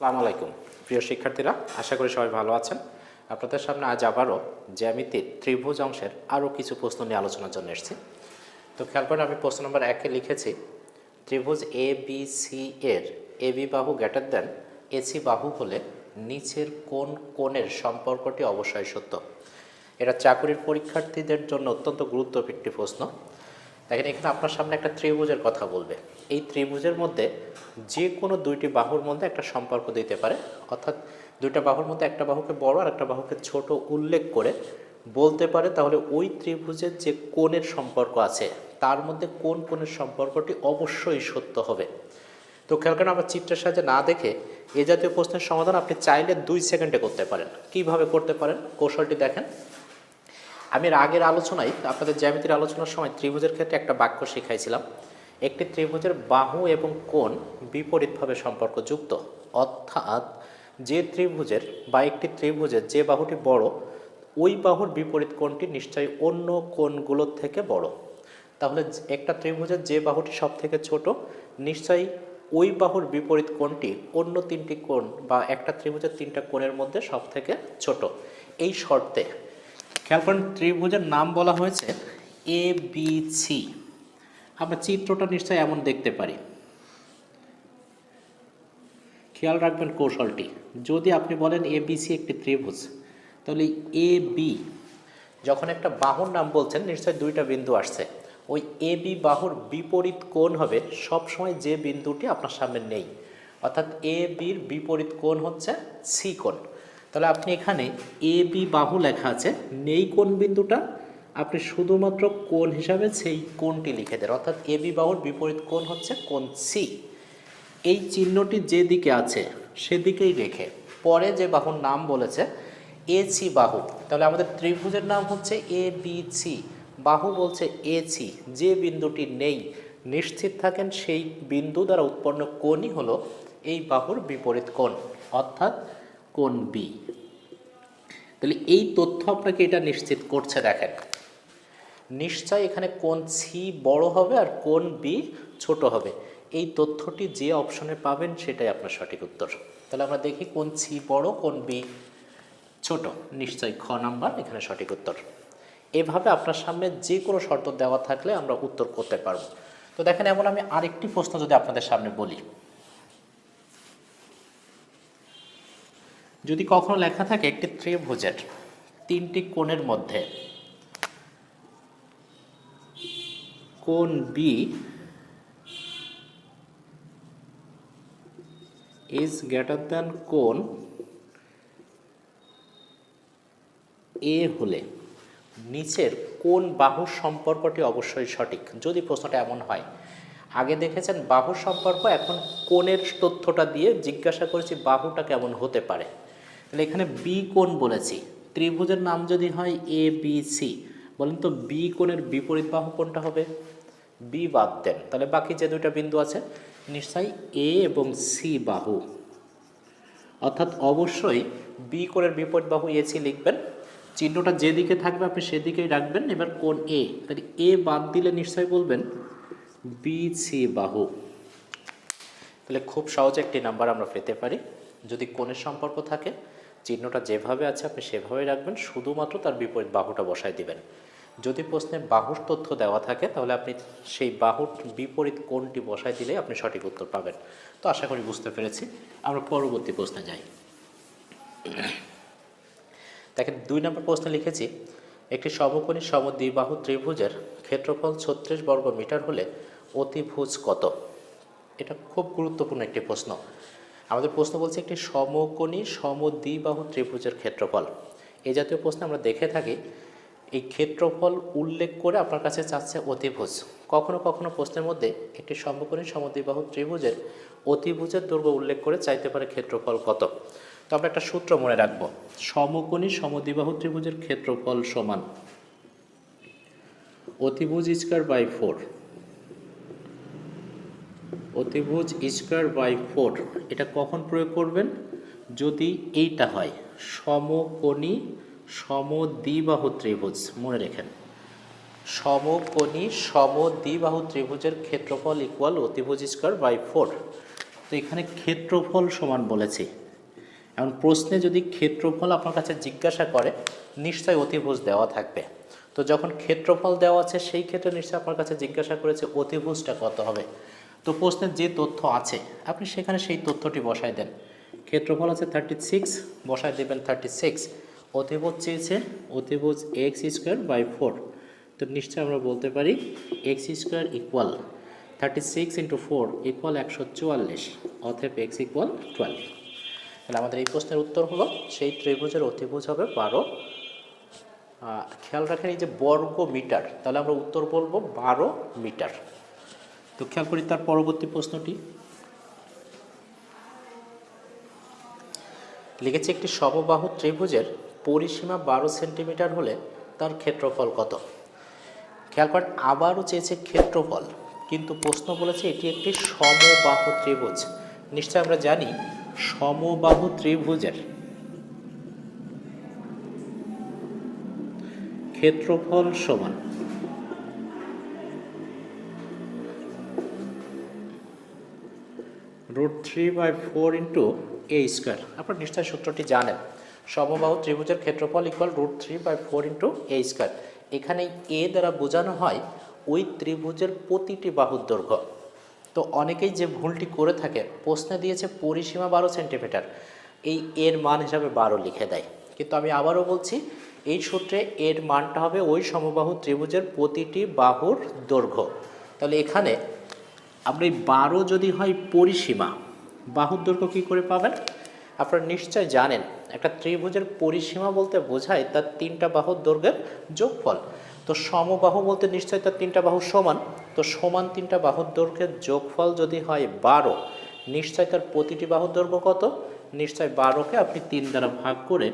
আসসালামু আলাইকুম প্রিয় শিক্ষার্থীরা, আশা করি সবাই ভালো আছেন। আপনাদের সামনে আজ আবারও জ্যামিতির ত্রিভুজ অংশের আরও কিছু প্রশ্ন নিয়ে আলোচনার জন্য এসেছি। তো খেয়াল করেন, আমি প্রশ্ন নম্বর 1-এ লিখেছি ত্রিভুজ এ বি সি এর এ বি বাহু গ্রেটার দেন এসি বাহু হলে নিচের কোন কোণের সম্পর্কটি অবশ্যই সত্য। এটা চাকরির পরীক্ষার্থীদের জন্য অত্যন্ত গুরুত্বপূর্ণ একটি প্রশ্ন। দেখেন, এখানে আপনার সামনে একটা ত্রিভুজের কথা বলবে। এই ত্রিভুজের মধ্যে যে কোনো দুইটি বাহুর মধ্যে একটা সম্পর্ক দিতে পারে, অর্থাৎ দুইটা বাহুর মধ্যে একটা বাহুকে বড় আর একটা বাহুকে ছোট উল্লেখ করে বলতে পারে তাহলে ওই ত্রিভুজের যে কোণের সম্পর্ক আছে তার মধ্যে কোন কোণের সম্পর্কটি অবশ্যই সত্য হবে। তো খেয়াল করেন, আমরা চিত্রের সাহায্যে না দেখে এ জাতীয় প্রশ্নের সমাধান আপনি চাইলে 2 সেকেন্ডে করতে পারেন। কিভাবে করতে পারেন কৌশলটি দেখেন। আমি আগের আলোচনায় আপনাদের জ্যামিতির আলোচনার সময় ত্রিভুজের ক্ষেত্রে একটা বাক্য শিখাইছিলাম। একটি ত্রিভুজের বাহু এবং কোণ বিপরীতভাবে সম্পর্কযুক্ত, অর্থাৎ যে ত্রিভুজের বা একটি ত্রিভুজের যে বাহুটি বড় ওই বাহুর বিপরীত কোণটি নিশ্চয়ই অন্য কোণগুলোর থেকে বড়। তাহলে একটা ত্রিভুজের যে বাহুটি সব থেকে ছোট নিশ্চয়ই ওই বাহুর বিপরীত কোণটি অন্য 3টি কোণ বা একটা ত্রিভুজের 3টা কোণের মধ্যে সব থেকে ছোট। এই শর্তে খেয়াল করেন, ত্রিভুজের নাম বলা হয়েছে এ বি সি। আমরা চিত্রটা নিশ্চয়ই এমন দেখতে পারি। খেয়াল রাখবেন কৌশলটি, যদি আপনি বলেন এ বি সি একটি ত্রিভুজ, তাহলে এ বি যখন একটা বাহুর নাম বলছেন নিশ্চয়ই 2টা বিন্দু আসছে। ওই এ বি বাহুর বিপরীত কোণ হবে সবসময় যে বিন্দুটি আপনার সামনে নেই, অর্থাৎ এ বির বিপরীত কোণ হচ্ছে সি কোণ। তাহলে আপনি এখানে এ বি বাহু লেখা আছে, নেই কোন বিন্দুটা, আপনি শুধুমাত্র কোণ হিসাবে সেই কোণটি লিখে দেন, অর্থাৎ এ বি বাহুর বিপরীত কোণ হচ্ছে কোণ সি। এই চিহ্নটি যেদিকে আছে সেদিকেই রেখে পরে যে বাহুর নাম বলেছে এ সি বাহু, তাহলে আমাদের ত্রিভুজের নাম হচ্ছে এ বি সি, বাহু বলছে এ সি। যে বিন্দুটি নেই নিশ্চিত থাকেন সেই বিন্দু দ্বারা উৎপন্ন কোণই হলো এই বাহুর বিপরীত কোণ, অর্থাৎ কোণ বি। তাহলে এই তথ্য আপনাকে এটা নিশ্চিত করছে। দেখেন, নিশ্চয় এখানে কোণ সি বড় হবে আর কোণ বি ছোট হবে। এই তথ্যটি যে অপশনে পাবেন সেটাই আপনার সঠিক উত্তর। তাহলে আমরা দেখি কোণ সি বড় কোণ বি ছোট, নিশ্চয়ই খ নাম্বার এখানে সঠিক উত্তর। এভাবে আপনার সামনে যে কোনো শর্ত দেওয়া থাকলে আমরা উত্তর করতে পারব। তো দেখেন, এমন আমি আরেকটি প্রশ্ন যদি আপনাদের সামনে বলি, যদি কখনো লেখা থাকে একটি ত্রিভুজের 3টি কোণের মধ্যে কোণ বি ইজ গ্রেটার দ্যান কোণ এ হলে নিচের কোন বাহুর সম্পর্কটি অবশ্যই সঠিক। যদি প্রশ্নটা এমন হয়, আগে দেখেছেন বাহুর সম্পর্ক, এখন কোণের তথ্যটা দিয়ে জিজ্ঞাসা করেছি বাহুটা কেমন হতে পারে। তাহলে এখানে বি কোণ বলেছি, ত্রিভুজের নাম যদি হয় এ বি সি, বলেন তো বি কোণের বিপরীত বাহু কোনটা হবে? বি বাদ দেন, তাহলে বাকি যে 2টা বিন্দু আছে নিশ্চয়ই এ এবং সি বাহু, অর্থাৎ অবশ্যই বি কোণের বিপরীত বাহু এ সি লিখবেন। চিহ্নটা যেদিকে থাকবে আপনি সেদিকেই রাখবেন। এবার কোণ এ, তাহলে এ বাদ দিলে নিশ্চয়ই বলবেন বি সি বাহু। তাহলে খুব সহজে একটি নাম্বার আমরা পেতে পারি। যদি কোণের সম্পর্ক থাকে চিহ্নটা যেভাবে আছে আপনি সেভাবেই রাখবেন, শুধুমাত্র তার বিপরীত বাহুটা বসায় দিবেন। যদি প্রশ্নে বাহুর তথ্য দেওয়া থাকে তাহলে আপনি সেই বাহুর বিপরীত কোণটি বসায় দিলেই আপনি সঠিক উত্তর পাবেন। তো আশা করি বুঝতে পেরেছি। আমরা পরবর্তী প্রশ্নে যাই। দেখেন, 2 নম্বর প্রশ্নে লিখেছি একটি সমকোণী সমদ্বিবাহু ত্রিভুজের ক্ষেত্রফল 36 বর্গ মিটার হলে অতিভুজ কত? এটা খুব গুরুত্বপূর্ণ একটি প্রশ্ন। আমাদের প্রশ্ন বলছে একটি সমকোণী সমদ্বিবাহু ত্রিভুজের ক্ষেত্রফল। এই জাতীয় প্রশ্ন আমরা দেখে থাকি এই ক্ষেত্রফল উল্লেখ করে আপনার কাছে চাচ্ছে অতিভুজ। কখনো কখনো প্রশ্নের মধ্যে একটি সমকোণী সমদ্বিবাহু ত্রিভুজের অতিভুজের দৈর্ঘ্য উল্লেখ করে চাইতে পারে ক্ষেত্রফল কত। তো আমরা একটা সূত্র মনে রাখবো, সমকোণী সমদ্বিবাহু ত্রিভুজের ক্ষেত্রফল সমান অতিভুজ স্কয়ার বাই 4, অতিভুজ স্কয়ার বাই 4। এটা কখন প্রয়োগ করবেন? যদি এইটা হয় সমকোণী সমদ্বিবাহু ত্রিভুজ। মনে রেখেন, সমকোণী সমদ্বিবাহু ত্রিভুজের ক্ষেত্রফল ইকুয়াল অতিভুজ স্কয়ার বাই 4। তো এখানে ক্ষেত্রফল সমান বলেছি। এখন প্রশ্নে যদি ক্ষেত্রফল আপনার কাছে জিজ্ঞাসা করে নিশ্চয়ই অতিভুজ দেওয়া থাকবে। তো যখন ক্ষেত্রফল দেওয়া আছে সেই ক্ষেত্রে নিশ্চয়ই আপনার কাছে জিজ্ঞাসা করেছে অতিভুজটা কত হবে। তো প্রশ্নের যে তথ্য আছে আপনি সেখানে সেই তথ্যটি বসায় দেন। ক্ষেত্রফল আছে 36, বসায় দেবেন 36। অতিভুজ চেয়েছে, অতিভুজ x²/4। তো নিশ্চয়ই আমরা বলতে পারি x² ইকুয়াল 36 × 4 ইকুয়াল 144, অতএব x ইকুয়াল 12। তাহলে আমাদের এই প্রশ্নের উত্তর হলো সেই ত্রিভুজের অতিভুজ হবে 12। খেয়াল রাখেন এই যে বর্গ মিটার, তাহলে আমরা উত্তর বলবো 12 মিটার। তো খেয়াল করি তার পরবর্তী প্রশ্নটি লিখেছে, একটি সমবাহু ত্রিভুজের পরিসীমা 12 সেন্টিমিটার হলে তার ক্ষেত্রফল কত। খেয়াল করেন আবারও চেয়েছে ক্ষেত্রফল, কিন্তু প্রশ্ন বলেছে এটি একটি সমবাহু ত্রিভুজ। নিশ্চয় আমরা জানি সমবাহু ত্রিভুজের ক্ষেত্রফল সমান √3/4 × a²। আপনারা নিশ্চয় সূত্রটি জানেন, সমবাহু ত্রিভুজের ক্ষেত্রফল ইকুয়াল √3/4 × a²। এখানে এ দ্বারা বোঝানো হয় ওই ত্রিভুজের প্রতিটি বাহুর দৈর্ঘ্য। তো অনেকেই যে ভুলটি করে থাকে, প্রশ্নে দিয়েছে পরিসীমা 12 সেন্টিমিটার, এই এর মান হিসাবে 12 লিখে দেয়। কিন্তু আমি আবারও বলছি এই সূত্রে এর মানটা হবে ওই সমবাহু ত্রিভুজের প্রতিটি বাহুর দৈর্ঘ্য। তাহলে এখানে আমরা এই 12 যদি হয় পরিসীমা, বাহুর দৈর্ঘ্য কী করে পাবেন? আপনারা নিশ্চয় জানেন একটা ত্রিভুজের পরিসীমা বলতে বোঝায় তার 3টা বাহুর দৈর্ঘ্যের যোগফল। তো সমবাহু বলতে নিশ্চয়ই তার 3টা বাহু সমান। তো সমান 3টা বাহুর দৈর্ঘ্যের যোগফল যদি হয় 12, নিশ্চয় তার প্রতিটি বাহুর দৈর্ঘ্য কত? নিশ্চয় 12কে আপনি 3 দ্বারা ভাগ করে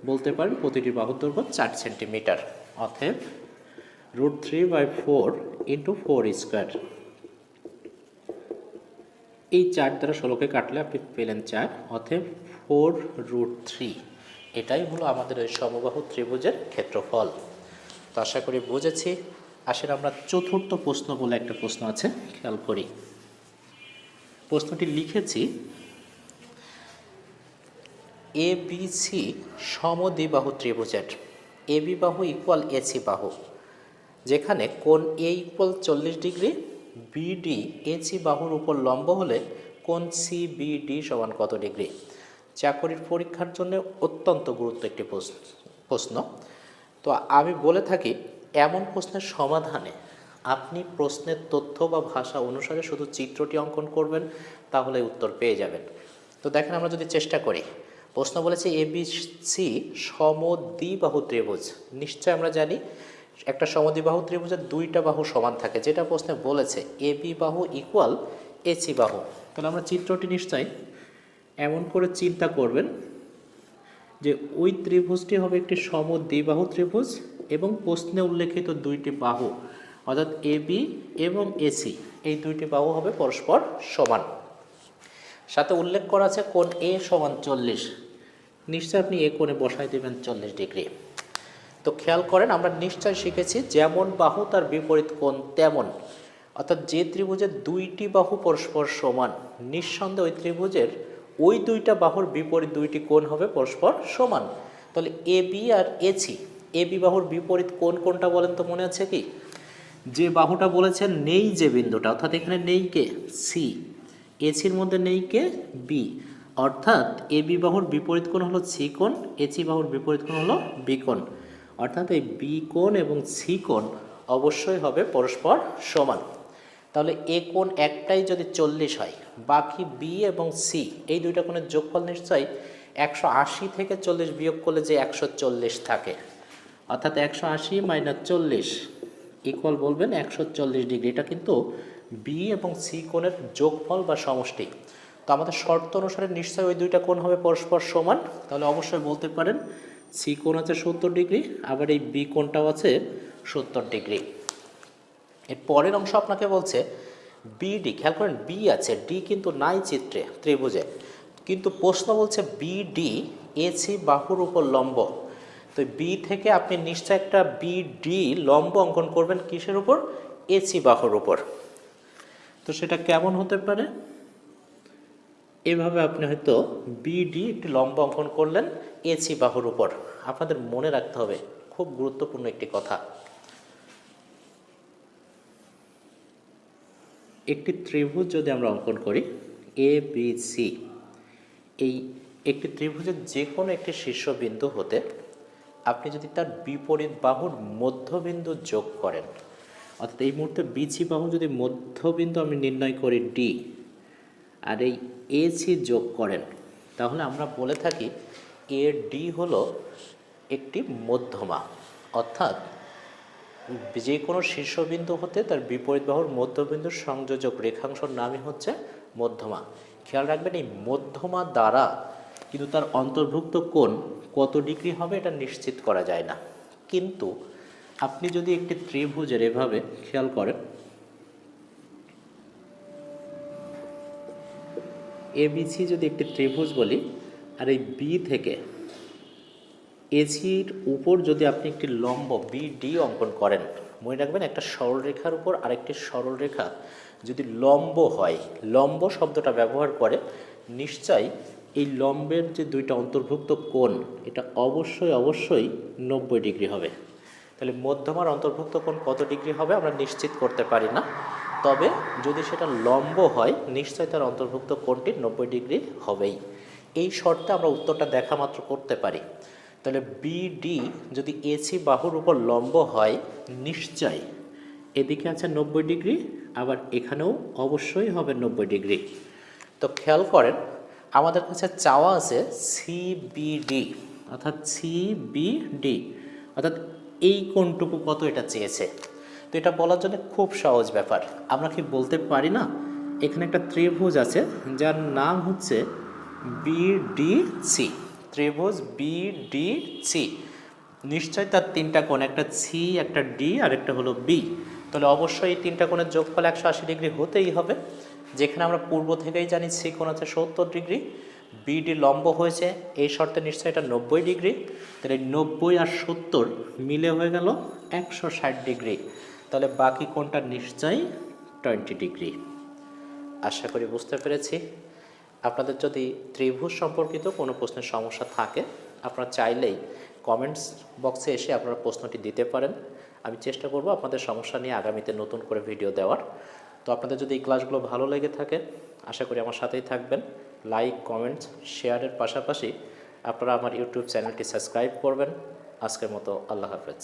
বলতে পারেন প্রতিটি বাহুর দৈর্ঘ্য 4 সেন্টিমিটার। অতএব √3/4 × 4²। এই 4 দ্বারা 16কে কাটলে আপনি পেলেন 4, অতএব 4√3। এটাই হলো আমাদের ওই সমবাহু ত্রিভুজের ক্ষেত্রফল। তো আশা করি বুঝেছি। আসলে আমরা চতুর্থ প্রশ্ন বলে একটা প্রশ্ন আছে, খেয়াল করি। প্রশ্নটি লিখেছি, ABC সমদ্বিবাহু ত্রিভুজের AB বাহু ইকুয়াল AC বাহু, যেখানে কোণ A equal 40 degree, BD AC বাহুর উপর লম্ব হলে কোণ CBD সমান কত ডিগ্রি। চাকরির পরীক্ষার জন্য অত্যন্ত গুরুত্ব একটি প্রশ্ন। তো আমি বলে থাকি এমন প্রশ্নের সমাধানে আপনি প্রশ্নের তথ্য বা ভাষা অনুসারে শুধু চিত্রটি অঙ্কন করবেন, তাহলে উত্তর পেয়ে যাবেন। তো দেখেন আমরা যদি চেষ্টা করি, প্রশ্ন বলেছে ABC সমদ্বিবাহু ত্রিভুজ। নিশ্চয় আমরা জানি একটা সমদ্বিবাহু ত্রিভুজের 2টা বাহু সমান থাকে, যেটা প্রশ্নে বলেছে AB বাহু ইকুয়াল AC বাহু। তাহলে আমরা চিত্রটি নিশ্চয় এমন করে চিন্তা করবেন যে ওই ত্রিভুজটি হবে একটি সমদ্বিবাহু ত্রিভুজ এবং প্রশ্নে উল্লেখিত 2টি বাহু অর্থাৎ AB এবং AC, এই 2টি বাহু হবে পরস্পর সমান। সাথে উল্লেখ করা আছে কোণ A সমান 40, নিশ্চয় আপনি এ কোণে বসায় দেবেন 40 ডিগ্রি। তো খেয়াল করেন আমরা নিশ্চয় শিখেছি যেমন বাহু তার বিপরীত কোণ তেমন, অর্থাৎ যে ত্রিভুজের 2টি বাহু পরস্পর সমান, নিঃসন্দেহে ওই ত্রিভুজের ওই 2টা বাহুর বিপরীত 2টি কোণ হবে পরস্পর সমান। তাহলে AB আর AC, AB বাহুর বিপরীত কোণ কোনটা বলেন তো, মনে আছে কি? যে বাহুটা বলেছেন নেই যে বিন্দুটা, অর্থাৎ এখানে নেই কে C, ACর মধ্যে নেই কে B, অর্থাৎ AB বাহুর বিপরীত কোণ হলো C কোণ, AC বাহুর বিপরীত কোণ হলো B কোণ। অর্থাৎ এই B কোণ এবং C কোণ অবশ্যই হবে পরস্পর সমান। তাহলে এ কোণ একটাই যদি 40 হয়, বাকি B এবং C এই 2টা কোণের যোগফল নিশ্চয়ই 180 থেকে 40 বিয়োগ করলে যে 140 থাকে, অর্থাৎ 180 - 40 ইকুয়াল বলবেন 140 ডিগ্রি। এটা কিন্তু B এবং C কোণের যোগফল বা সমষ্টি। তো আমাদের শর্ত অনুসারে নিশ্চয়ই ওই 2টা কোণ হবে পরস্পর সমান। তাহলে অবশ্যই বলতে পারেন C কোণ আছে 70 ডিগ্রি, আবার এই B কোণটাও আছে 70 ডিগ্রি। এর পরের অংশ আপনাকে বলছে BD, খেয়াল করেন B আছে, D কিন্তু নাই চিত্রে ত্রিভুজে, কিন্তু প্রশ্ন বলছে BD AC বাহুর উপর লম্ব। তো B থেকে আপনি নিশ্চয় একটা BD লম্ব অঙ্কন করবেন কিসের উপর? AC বাহুর উপর। তো সেটা কেমন হতে পারে? এভাবে আপনি হয়তো বিডি একটি লম্ব অঙ্কন করলেন এসি বাহুর উপর। আপনাদের মনে রাখতে হবে খুব গুরুত্বপূর্ণ একটি কথা, একটি ত্রিভুজ যদি আমরা অঙ্কন করি এ বি সি, এই একটি ত্রিভুজের যে কোনো একটি শীর্ষবিন্দু হতে আপনি যদি তার বিপরীত বাহুর মধ্যবিন্দু যোগ করেন, অর্থাৎ এই মুহূর্তে বিসি বাহু যদি মধ্যবিন্দু আমি নির্ণয় করি ডি আর এই এসি যোগ করেন, তাহলে আমরা বলে থাকি এ ডি হলো একটি মধ্যমা। অর্থাৎ যে কোনো শীর্ষবিন্দু হতে তার বিপরীত বাহুর মধ্যবিন্দুর সংযোজক রেখাংশের নামই হচ্ছে মধ্যমা। খেয়াল রাখবেন এই মধ্যমা দ্বারা কিন্তু তার অন্তর্ভুক্ত কোণ কত ডিগ্রি হবে এটা নিশ্চিত করা যায় না। কিন্তু আপনি যদি একটি ত্রিভুজের এভাবে খেয়াল করেন, এবিসি যদি একটি ত্রিভুজ বলি আর এই বি থেকে এসির উপর যদি আপনি একটি লম্ব বিডি অঙ্কন করেন, মনে রাখবেন একটা সরলরেখার উপর আরেকটি সরলরেখা যদি লম্ব হয়, লম্ব শব্দটা ব্যবহার করে নিশ্চয়ই এই লম্বের যে দুইটা অন্তর্ভুক্ত কোণ এটা অবশ্যই 90 ডিগ্রি হবে। তাহলে মধ্যমার অন্তর্ভুক্ত কোণ কত ডিগ্রি হবে আমরা নিশ্চিত করতে পারি না, তবে যদি সেটা লম্ব হয় নিশ্চয়ই তার অন্তর্ভুক্ত কোণটি 90 ডিগ্রি হবেই। এই শর্তে আমরা উত্তরটা দেখা মাত্র করতে পারি। তাহলে বিডি যদি এসি বাহুর উপর লম্ব হয় নিশ্চয়ই এদিকে আছে 90 ডিগ্রি, আবার এখানেও অবশ্যই হবে 90 ডিগ্রি। তো খেয়াল করেন আমাদের কাছে চাওয়া আছে সিবিডি, অর্থাৎ সিবিডি অর্থাৎ এই কোণটুকু কত এটা চেয়েছে। তো এটা বলার জন্য খুব সহজ ব্যাপার, আমরা কি বলতে পারি না এখানে একটা ত্রিভুজ আছে যার নাম হচ্ছে বিডিসি, ত্রিভুজ বিডিসি, নিশ্চয়ই তার তিনটা কোণ, একটা সি একটা ডি আর একটা হলো বি। তাহলে অবশ্যই এই তিনটা কোণের যোগফল 180 ডিগ্রি হতেই হবে, যেখানে আমরা পূর্ব থেকেই জানি সি কোণ আছে 70 ডিগ্রি, বিডি লম্ব হয়েছে এই শর্তে নিশ্চয়ই এটা 90 ডিগ্রি। তাহলে 90 আর 70 মিলে হয়ে গেল 160 ডিগ্রি। তাহলে বাকি কোণটা নিশ্চয়ই 20 ডিগ্রি। আশা করি বুঝতে পেরেছি। আপনাদের যদি ত্রিভুজ সম্পর্কিত কোনো প্রশ্নের সমস্যা থাকে আপনারা চাইলেই কমেন্টস বক্সে এসে আপনারা প্রশ্নটি দিতে পারেন। আমি চেষ্টা করব আপনাদের সমস্যা নিয়ে আগামীতে নতুন করে ভিডিও দেওয়ার। তো আপনাদের যদি এই ক্লাসগুলো ভালো লেগে থাকে আশা করি আমার সাথেই থাকবেন। লাইক কমেন্টস শেয়ারের পাশাপাশি আপনারা আমার ইউটিউব চ্যানেলটি সাবস্ক্রাইব করবেন। আজকের মতো আল্লাহ হাফেজ।